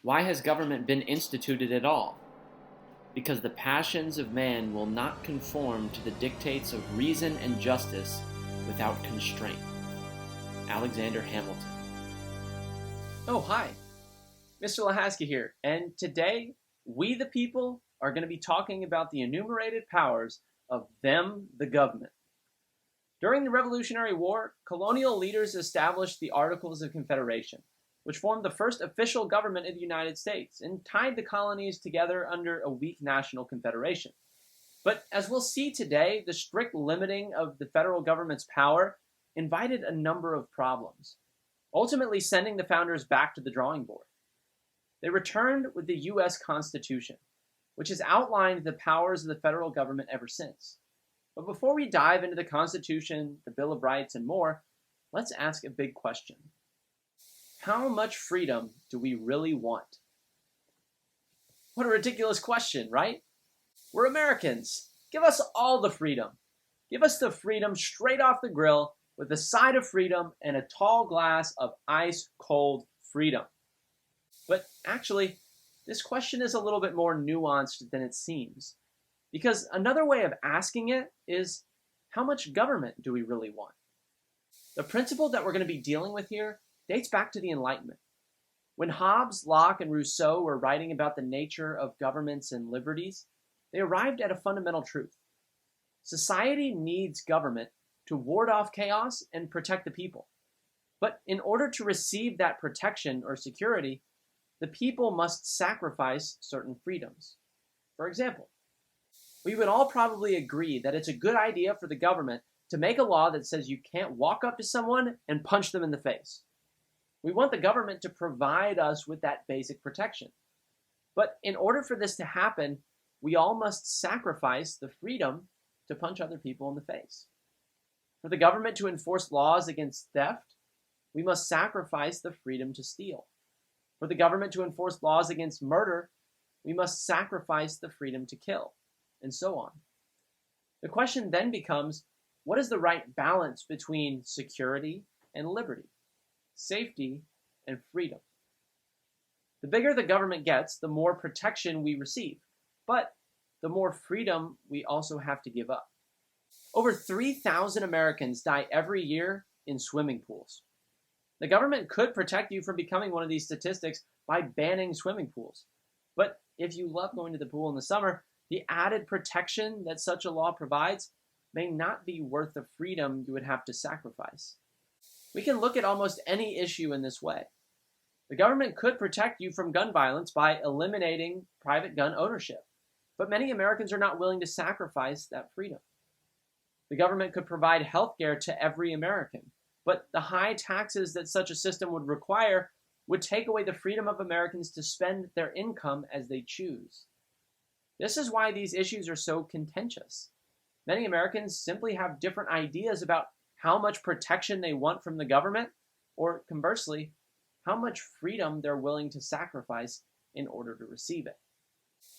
Why has government been instituted at all? Because the passions of man will not conform to the dictates of reason and justice without constraint. Alexander Hamilton. Oh, hi. Mr. Lahasky here, and today, we the people are going to be talking about the enumerated powers of them, the government. During the Revolutionary War, colonial leaders established the Articles of Confederation, which formed the first official government of the United States and tied the colonies together under a weak national confederation. But as we'll see today, the strict limiting of the federal government's power invited a number of problems, ultimately sending the founders back to the drawing board. They returned with the U.S. Constitution, which has outlined the powers of the federal government ever since. But before we dive into the Constitution, the Bill of Rights, and more, let's ask a big question. How much freedom do we really want? What a ridiculous question, right? We're Americans. Give us all the freedom. Give us the freedom straight off the grill with a side of freedom and a tall glass of ice-cold freedom. But actually, this question is a little bit more nuanced than it seems. Because another way of asking it is, how much government do we really want? The principle that we're going to be dealing with here dates back to the Enlightenment. When Hobbes, Locke, and Rousseau were writing about the nature of governments and liberties, they arrived at a fundamental truth. Society needs government to ward off chaos and protect the people. But in order to receive that protection or security, the people must sacrifice certain freedoms. For example, we would all probably agree that it's a good idea for the government to make a law that says you can't walk up to someone and punch them in the face. We want the government to provide us with that basic protection. But in order for this to happen, we all must sacrifice the freedom to punch other people in the face. For the government to enforce laws against theft, we must sacrifice the freedom to steal. For the government to enforce laws against murder, we must sacrifice the freedom to kill, and so on. The question then becomes, what is the right balance between security and liberty, safety and freedom? The bigger the government gets, the more protection we receive, but the more freedom we also have to give up. Over 3,000 Americans die every year in swimming pools. The government could protect you from becoming one of these statistics by banning swimming pools. But if you love going to the pool in the summer, the added protection that such a law provides may not be worth the freedom you would have to sacrifice. We can look at almost any issue in this way. The government could protect you from gun violence by eliminating private gun ownership, but many Americans are not willing to sacrifice that freedom. The government could provide health care to every American, but the high taxes that such a system would require would take away the freedom of Americans to spend their income as they choose. This is why these issues are so contentious. Many Americans simply have different ideas about how much protection they want from the government, or conversely, how much freedom they're willing to sacrifice in order to receive it.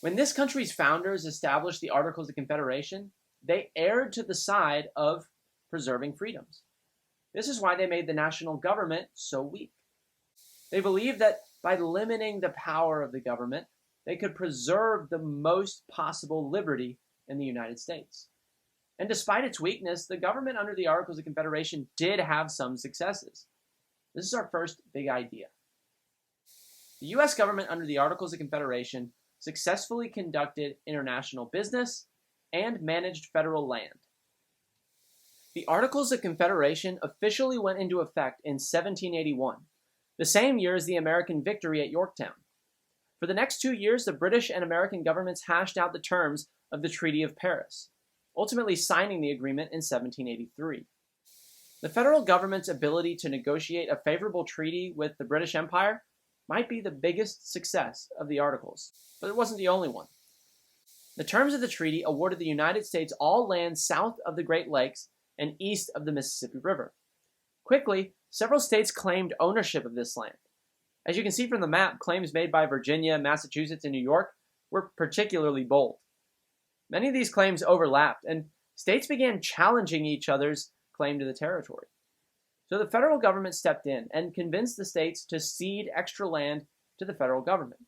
When this country's founders established the Articles of Confederation, they erred to the side of preserving freedoms. This is why they made the national government so weak. They believed that by limiting the power of the government, they could preserve the most possible liberty in the United States. And despite its weakness, the government under the Articles of Confederation did have some successes. This is our first big idea. The U.S. government under the Articles of Confederation successfully conducted international business and managed federal land. The Articles of Confederation officially went into effect in 1781, the same year as the American victory at Yorktown. For the next 2 years, the British and American governments hashed out the terms of the Treaty of Paris, ultimately signing the agreement in 1783. The federal government's ability to negotiate a favorable treaty with the British Empire might be the biggest success of the Articles, but it wasn't the only one. The terms of the treaty awarded the United States all land south of the Great Lakes and east of the Mississippi River. Quickly, several states claimed ownership of this land. As you can see from the map, claims made by Virginia, Massachusetts, and New York were particularly bold. Many of these claims overlapped, and states began challenging each other's claim to the territory. So the federal government stepped in and convinced the states to cede extra land to the federal government.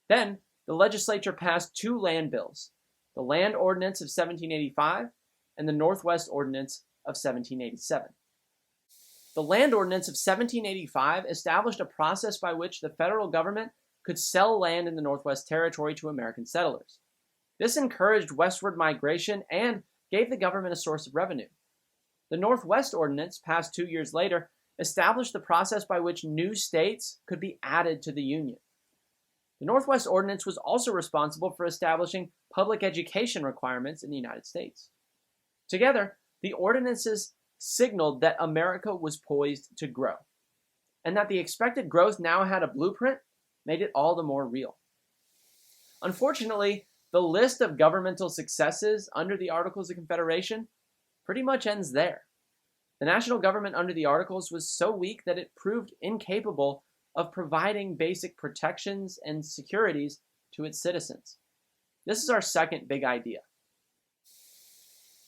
Then, the legislature passed two land bills, the Land Ordinance of 1785 and the Northwest Ordinance of 1787. The Land Ordinance of 1785 established a process by which the federal government could sell land in the Northwest Territory to American settlers. This encouraged westward migration and gave the government a source of revenue. The Northwest Ordinance, passed 2 years later, established the process by which new states could be added to the Union. The Northwest Ordinance was also responsible for establishing public education requirements in the United States. Together, the ordinances signaled that America was poised to grow, and that the expected growth now had a blueprint made it all the more real. Unfortunately, the list of governmental successes under the Articles of Confederation pretty much ends there. The national government under the Articles was so weak that it proved incapable of providing basic protections and securities to its citizens. This is our second big idea.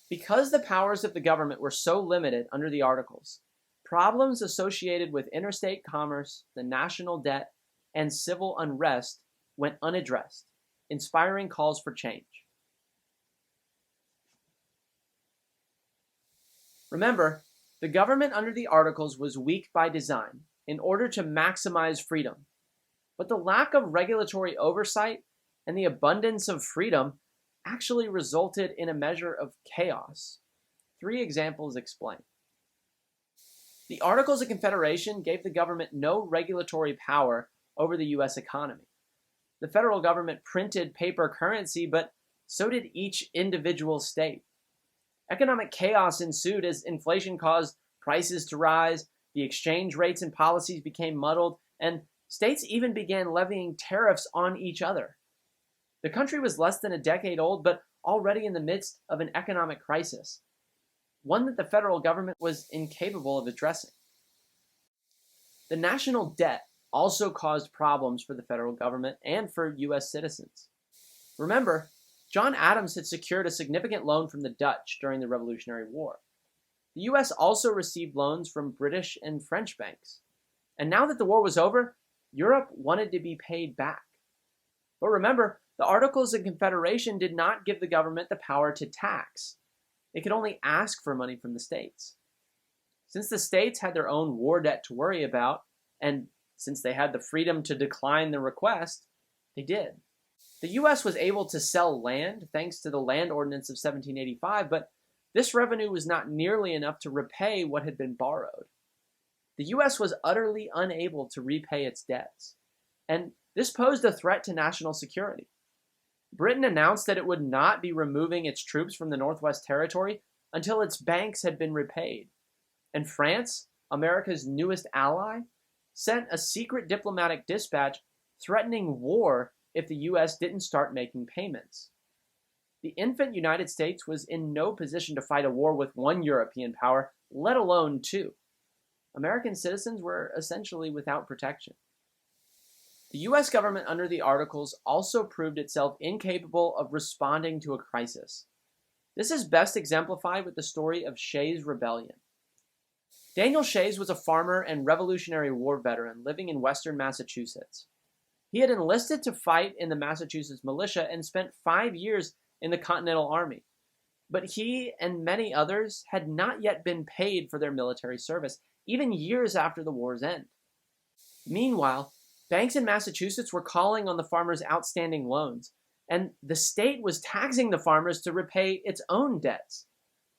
Because the powers of the government were so limited under the Articles, problems associated with interstate commerce, the national debt, and civil unrest went unaddressed, inspiring calls for change. Remember, the government under the Articles was weak by design in order to maximize freedom, but the lack of regulatory oversight and the abundance of freedom actually resulted in a measure of chaos. 3 examples explain. The Articles of Confederation gave the government no regulatory power over the U.S. economy. The federal government printed paper currency, but so did each individual state. Economic chaos ensued as inflation caused prices to rise, the exchange rates and policies became muddled, and states even began levying tariffs on each other. The country was less than a decade old, but already in the midst of an economic crisis, one that the federal government was incapable of addressing. The national debt also caused problems for the federal government and for U.S. citizens. Remember, John Adams had secured a significant loan from the Dutch during the Revolutionary War. The U.S. also received loans from British and French banks. And now that the war was over, Europe wanted to be paid back. But remember, the Articles of Confederation did not give the government the power to tax. It could only ask for money from the states. Since the states had their own war debt to worry about, and since they had the freedom to decline the request, they did. The U.S. was able to sell land thanks to the Land Ordinance of 1785, but this revenue was not nearly enough to repay what had been borrowed. The U.S. was utterly unable to repay its debts, and this posed a threat to national security. Britain announced that it would not be removing its troops from the Northwest Territory until its banks had been repaid, and France, America's newest ally, sent a secret diplomatic dispatch threatening war if the U.S. didn't start making payments. The infant United States was in no position to fight a war with one European power, let alone 2. American citizens were essentially without protection. The U.S. government under the Articles also proved itself incapable of responding to a crisis. This is best exemplified with the story of Shays' Rebellion. Daniel Shays was a farmer and Revolutionary War veteran living in western Massachusetts. He had enlisted to fight in the Massachusetts militia and spent 5 years in the Continental Army. But he and many others had not yet been paid for their military service, even years after the war's end. Meanwhile, banks in Massachusetts were calling on the farmers' outstanding loans, and the state was taxing the farmers to repay its own debts.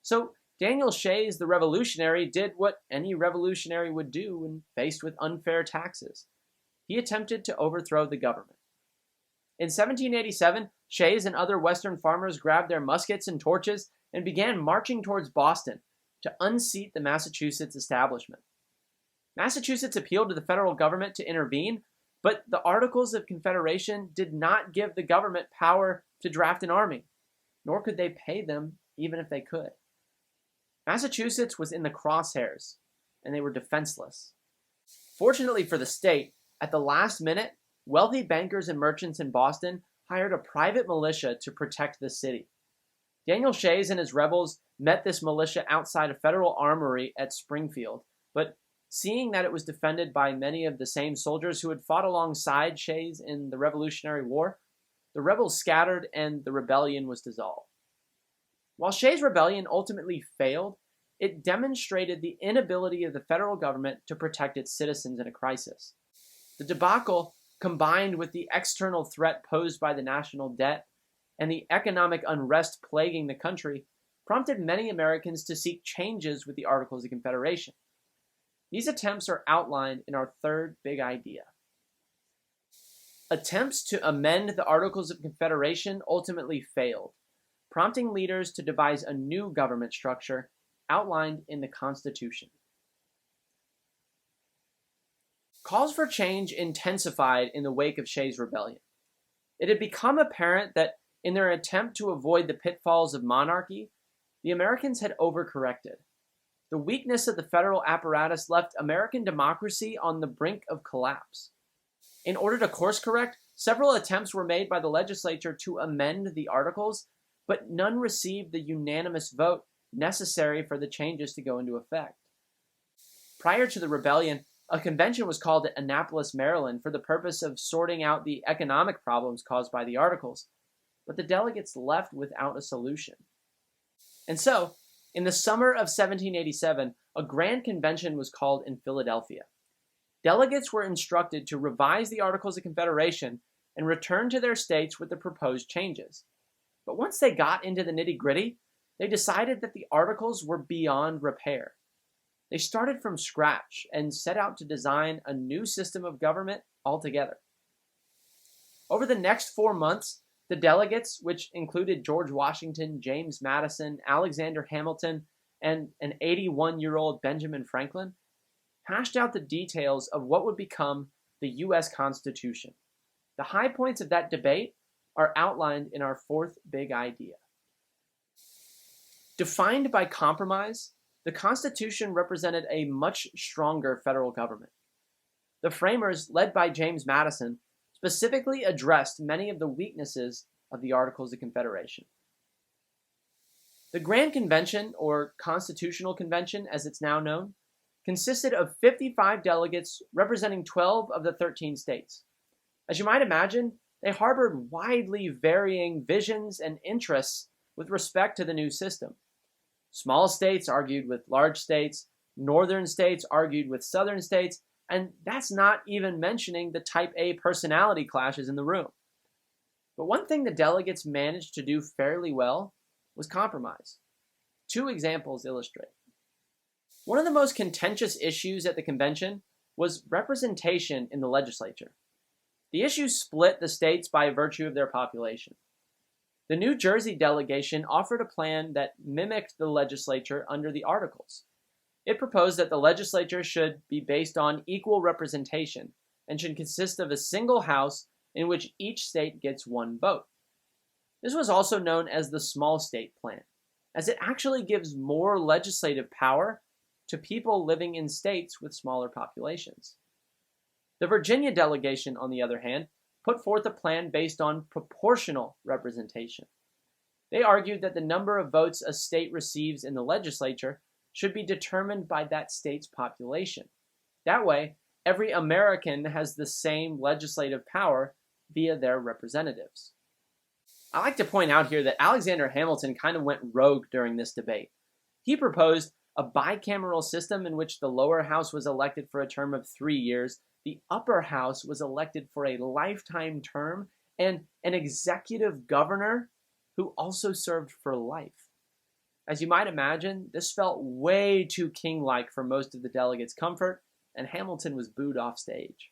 So Daniel Shays, the revolutionary, did what any revolutionary would do when faced with unfair taxes. He attempted to overthrow the government. In 1787, Shays and other Western farmers grabbed their muskets and torches and began marching towards Boston to unseat the Massachusetts establishment. Massachusetts appealed to the federal government to intervene, but the Articles of Confederation did not give the government power to draft an army, nor could they pay them even if they could. Massachusetts was in the crosshairs, and they were defenseless. Fortunately for the state, at the last minute, wealthy bankers and merchants in Boston hired a private militia to protect the city. Daniel Shays and his rebels met this militia outside a federal armory at Springfield, but Seeing that it was defended by many of the same soldiers who had fought alongside Shays in the Revolutionary War, the rebels scattered and the rebellion was dissolved. While Shays' rebellion ultimately failed, it demonstrated the inability of the federal government to protect its citizens in a crisis. The debacle, combined with the external threat posed by the national debt and the economic unrest plaguing the country, prompted many Americans to seek changes with the Articles of Confederation. These attempts are outlined in our third big idea. Attempts to amend the Articles of Confederation ultimately failed, prompting leaders to devise a new government structure outlined in the Constitution. Calls for change intensified in the wake of Shays' rebellion. It had become apparent that in their attempt to avoid the pitfalls of monarchy, the Americans had overcorrected. The weakness of the federal apparatus left American democracy on the brink of collapse. In order to course correct, several attempts were made by the legislature to amend the Articles, but none received the unanimous vote necessary for the changes to go into effect. Prior to the rebellion, a convention was called at Annapolis, Maryland, for the purpose of sorting out the economic problems caused by the Articles, but the delegates left without a solution. And so, in the summer of 1787, a grand convention was called in Philadelphia. Delegates were instructed to revise the Articles of Confederation and return to their states with the proposed changes. But once they got into the nitty-gritty, they decided that the Articles were beyond repair. They started from scratch and set out to design a new system of government altogether. Over the next 4 months, the delegates, which included George Washington, James Madison, Alexander Hamilton, and an 81-year-old Benjamin Franklin, hashed out the details of what would become the U.S. Constitution. The high points of that debate are outlined in our fourth big idea. Defined by compromise, the Constitution represented a much stronger federal government. The framers, led by James Madison, specifically addressed many of the weaknesses of the Articles of Confederation. The Grand Convention, or Constitutional Convention as it's now known, consisted of 55 delegates representing 12 of the 13 states. As you might imagine, they harbored widely varying visions and interests with respect to the new system. Small states argued with large states, northern states argued with southern states, and that's not even mentioning the type A personality clashes in the room. But one thing the delegates managed to do fairly well was compromise. 2 examples illustrate. One of the most contentious issues at the convention was representation in the legislature. The issue split the states by virtue of their population. The New Jersey delegation offered a plan that mimicked the legislature under the Articles. It proposed that the legislature should be based on equal representation and should consist of a single house in which each state gets 1 vote. This was also known as the small state plan, as it actually gives more legislative power to people living in states with smaller populations. The Virginia delegation, on the other hand, put forth a plan based on proportional representation. They argued that the number of votes a state receives in the legislature should be determined by that state's population. That way, every American has the same legislative power via their representatives. I like to point out here that Alexander Hamilton kind of went rogue during this debate. He proposed a bicameral system in which the lower house was elected for a term of 3 years, the upper house was elected for a lifetime term, and an executive governor who also served for life. As you might imagine, this felt way too king-like for most of the delegates' comfort, and Hamilton was booed off stage.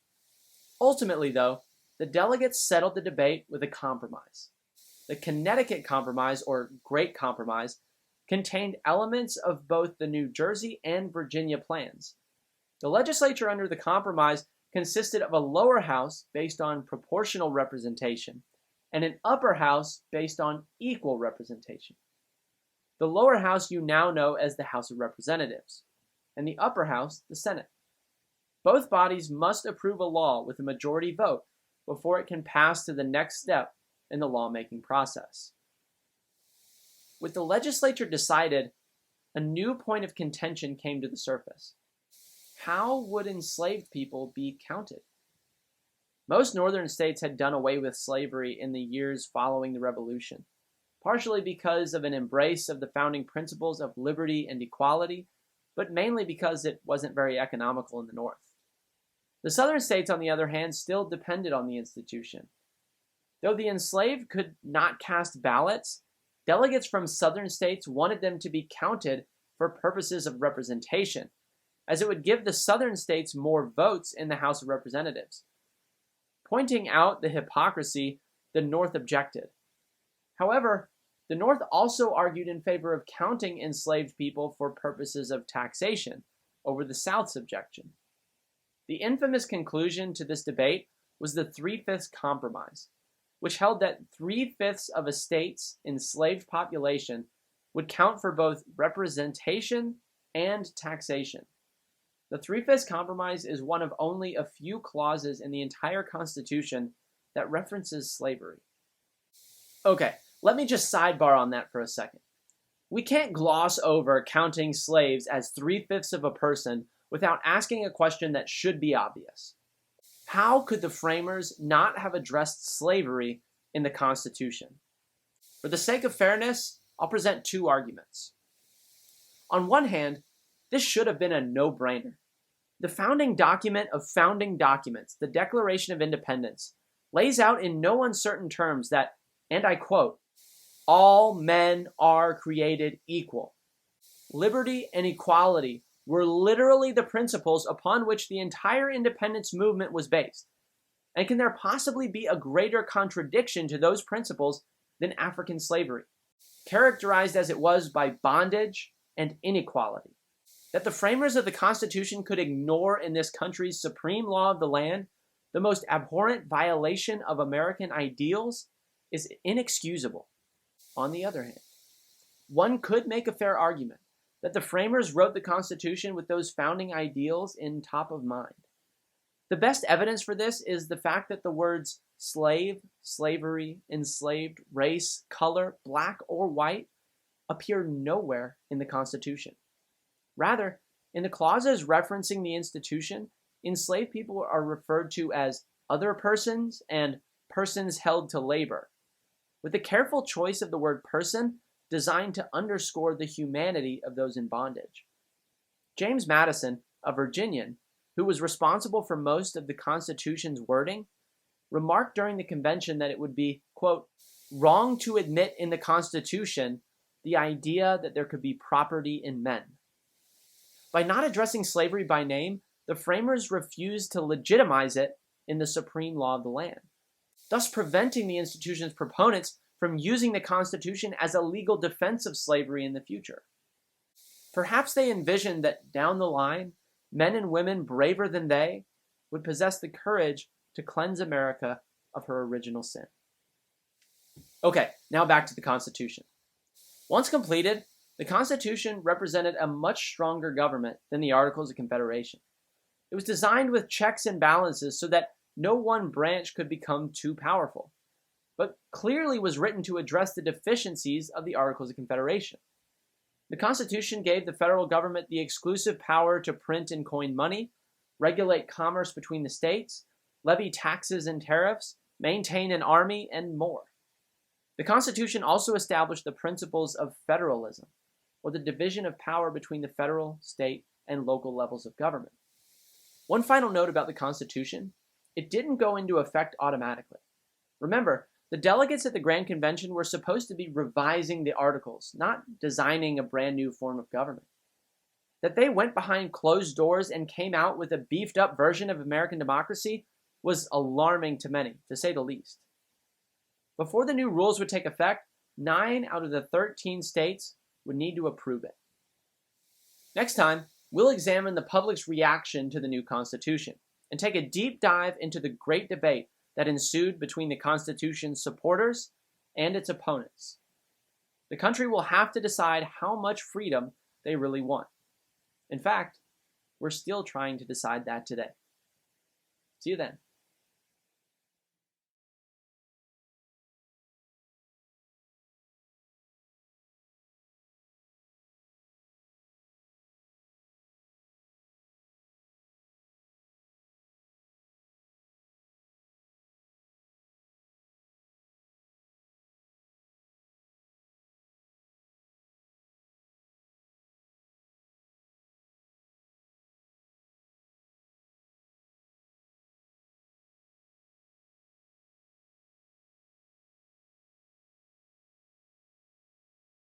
Ultimately, though, the delegates settled the debate with a compromise. The Connecticut Compromise, or Great Compromise, contained elements of both the New Jersey and Virginia plans. The legislature under the compromise consisted of a lower house based on proportional representation and an upper house based on equal representation. The lower house you now know as the House of Representatives, and the upper house, the Senate. Both bodies must approve a law with a majority vote before it can pass to the next step in the lawmaking process. With the legislature decided, a new point of contention came to the surface. How would enslaved people be counted? Most northern states had done away with slavery in the years following the Revolution, partially because of an embrace of the founding principles of liberty and equality, but mainly because it wasn't very economical in the North. The southern states, on the other hand, still depended on the institution. Though the enslaved could not cast ballots, delegates from southern states wanted them to be counted for purposes of representation, as it would give the southern states more votes in the House of Representatives. Pointing out the hypocrisy, the North objected. However, the North also argued in favor of counting enslaved people for purposes of taxation over the South's objection. The infamous conclusion to this debate was the Three-Fifths Compromise, which held that 3/5 of a state's enslaved population would count for both representation and taxation. The Three-Fifths Compromise is one of only a few clauses in the entire Constitution that references slavery. Okay, let me just sidebar on that for a second. We can't gloss over counting slaves as 3/5 of a person without asking a question that should be obvious. How could the framers not have addressed slavery in the Constitution? For the sake of fairness, I'll present two arguments. On one hand, this should have been a no-brainer. The founding document of founding documents, the Declaration of Independence, lays out in no uncertain terms that, and I quote, "All men are created equal." Liberty and equality were literally the principles upon which the entire independence movement was based. And can there possibly be a greater contradiction to those principles than African slavery, characterized as it was by bondage and inequality? That the framers of the Constitution could ignore in this country's supreme law of the land the most abhorrent violation of American ideals is inexcusable. On the other hand, one could make a fair argument that the framers wrote the Constitution with those founding ideals in top of mind. The best evidence for this is the fact that the words slave, slavery, enslaved, race, color, black, or white appear nowhere in the Constitution. Rather, in the clauses referencing the institution, enslaved people are referred to as other persons and persons held to labor, with a careful choice of the word person designed to underscore the humanity of those in bondage. James Madison, a Virginian, who was responsible for most of the Constitution's wording, remarked during the convention that it would be, quote, "wrong to admit in the Constitution the idea that there could be property in men." By not addressing slavery by name, the framers refused to legitimize it in the supreme law of the land, thus preventing the institution's proponents from using the Constitution as a legal defense of slavery in the future. Perhaps they envisioned that down the line, men and women braver than they would possess the courage to cleanse America of her original sin. Okay, now back to the Constitution. Once completed, the Constitution represented a much stronger government than the Articles of Confederation. It was designed with checks and balances so that no one branch could become too powerful, but clearly was written to address the deficiencies of the Articles of Confederation. The Constitution gave the federal government the exclusive power to print and coin money, regulate commerce between the states, levy taxes and tariffs, maintain an army, and more. The Constitution also established the principles of federalism, or the division of power between the federal, state, and local levels of government. One final note about the Constitution: it didn't go into effect automatically. Remember, the delegates at the Grand Convention were supposed to be revising the Articles, not designing a brand new form of government. That they went behind closed doors and came out with a beefed-up version of American democracy was alarming to many, to say the least. Before the new rules would take effect, 9 out of the 13 states would need to approve it. Next time, we'll examine the public's reaction to the new Constitution and take a deep dive into the great debate that ensued between the Constitution's supporters and its opponents. The country will have to decide how much freedom they really want. In fact, we're still trying to decide that today. See you then.